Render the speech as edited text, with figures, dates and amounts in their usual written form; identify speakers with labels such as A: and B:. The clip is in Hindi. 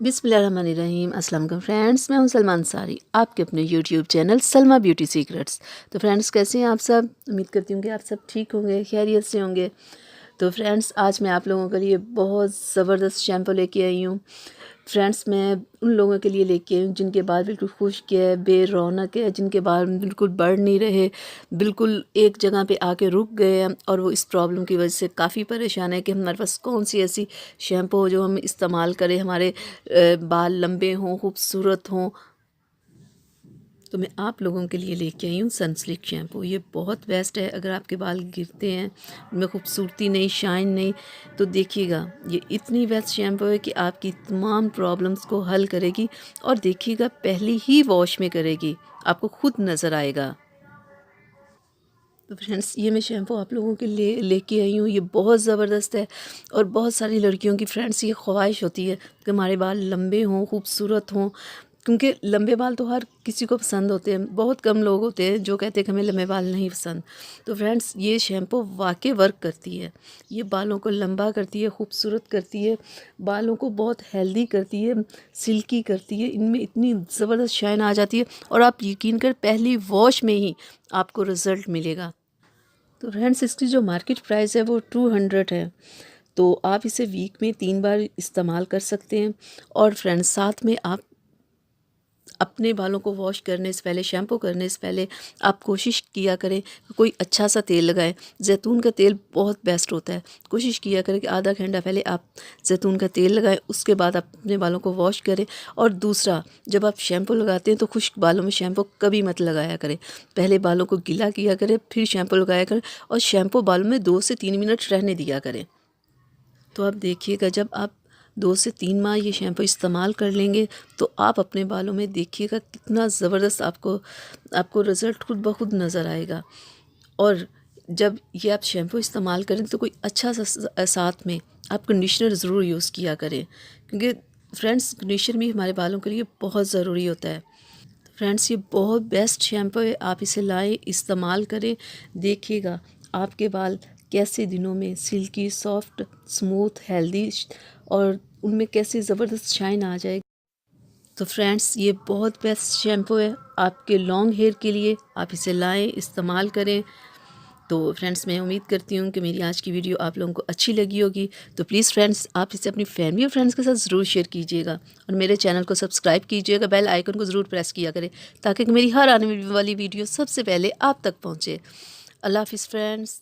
A: बिस्मिल्लाहिर्रहमानिर्रहीम। अस्सलाम वालेकुम फ्रेंड्स, मैं हूं सलमा अंसारी, आपके अपने YouTube channel Salma beauty secrets. तो फ्रेंड्स, कैसे हैं आप सब? उम्मीद करती हूँ कि आप सब ठीक होंगे, खैरियत से होंगे। तो फ्रेंड्स, आज मैं आप लोगों के लिए बहुत ज़बरदस्त शैम्पू लेके आई हूँ। फ्रेंड्स, मैं उन लोगों के लिए लेके आई हूँ जिनके बाल बिल्कुल खुश्क है, बेरौनक है, जिनके बाल बिल्कुल बढ़ नहीं रहे, बिल्कुल एक जगह पे आके रुक गए हैं और वो इस प्रॉब्लम की वजह से काफ़ी परेशान है कि हमारे पास कौन सी ऐसी शैम्पू हो जो हम इस्तेमाल करें, हमारे बाल लंबे हों, खूबसूरत हों। तो मैं आप लोगों के लिए लेके आई हूँ सनसिल्क शैम्पू। ये बहुत बेस्ट है। अगर आपके बाल गिरते हैं, उनमें खूबसूरती नहीं, शाइन नहीं, तो देखिएगा, ये इतनी बेस्ट शैम्पू है कि आपकी तमाम प्रॉब्लम्स को हल करेगी। और देखिएगा, पहली ही वॉश में करेगी, आपको खुद नज़र आएगा। तो फ्रेंड्स, ये मैं शैम्पू आप लोगों के लिए लेके आई हूँ। ये बहुत ज़बरदस्त है और बहुत सारी लड़कियों की फ्रेंड्स ये ख्वाहिश होती है कि हमारे बाल लंबे हों, खूबसूरत हों, क्योंकि लंबे बाल तो हर किसी को पसंद होते हैं। बहुत कम लोग होते हैं जो कहते हैं कि हमें लंबे बाल नहीं पसंद। तो फ्रेंड्स, ये शैम्पू वाकई वर्क करती है। ये बालों को लंबा करती है, खूबसूरत करती है, बालों को बहुत हेल्दी करती है, सिल्की करती है। इनमें इतनी ज़बरदस्त शाइन आ जाती है और आप यकीन कर, पहली वॉश में ही आपको रिज़ल्ट मिलेगा। तो फ्रेंड्स, इसकी जो मार्केट प्राइस है वो 200 है। तो आप इसे वीक में 3 बार इस्तेमाल कर सकते हैं। और फ्रेंड्स, साथ में आप अपने बालों को वॉश करने से पहले, शैम्पू करने से पहले, आप कोशिश किया करें कि कोई अच्छा सा तेल लगाएं। जैतून का तेल बहुत बेस्ट होता है। कोशिश किया करें कि आधा घंटा पहले आप जैतून का तेल लगाएं, उसके बाद आप अपने बालों को वॉश करें। और दूसरा, जब आप शैम्पू लगाते हैं तो खुश्क बालों में शैम्पू कभी मत लगाया करें। पहले बालों को गीला किया करें, फिर शैम्पू लगाया करें, और शैम्पू बालों में 2 से 3 मिनट रहने दिया करें। तो आप देखिएगा, जब आप 2 से 3 माह ये शैम्पू इस्तेमाल कर लेंगे तो आप अपने बालों में देखिएगा कितना ज़बरदस्त आपको आपको रिज़ल्ट खुद ब खुद नज़र आएगा। और जब ये आप शैम्पू इस्तेमाल करें तो कोई अच्छा सा साथ में आप कंडीशनर ज़रूर यूज़ किया करें, क्योंकि फ्रेंड्स, कंडीशनर भी हमारे बालों के लिए बहुत ज़रूरी होता है। फ्रेंड्स, ये बहुत बेस्ट शैम्पू है। आप इसे लाएं, इस्तेमाल करें, देखिएगा आपके बाल कैसे दिनों में सिल्की, सॉफ्ट, स्मूथ, हेल्दी और उनमें कैसे ज़बरदस्त शाइन आ जाएगी। तो फ्रेंड्स, ये बहुत बेस्ट शैम्पू है आपके लॉन्ग हेयर के लिए। आप इसे लाएं, इस्तेमाल करें। तो फ्रेंड्स, मैं उम्मीद करती हूँ कि मेरी आज की वीडियो आप लोगों को अच्छी लगी होगी। तो प्लीज़ फ्रेंड्स, आप इसे अपनी फैमिली और फ्रेंड्स के साथ ज़रूर शेयर कीजिएगा और मेरे चैनल को सब्सक्राइब कीजिएगा। बेल आइकन को ज़रूर प्रेस किया करें ताकि मेरी हर आने वाली वीडियो सबसे पहले आप तक पहुँचे। अल्लाह हाफ़िज़ फ्रेंड्स।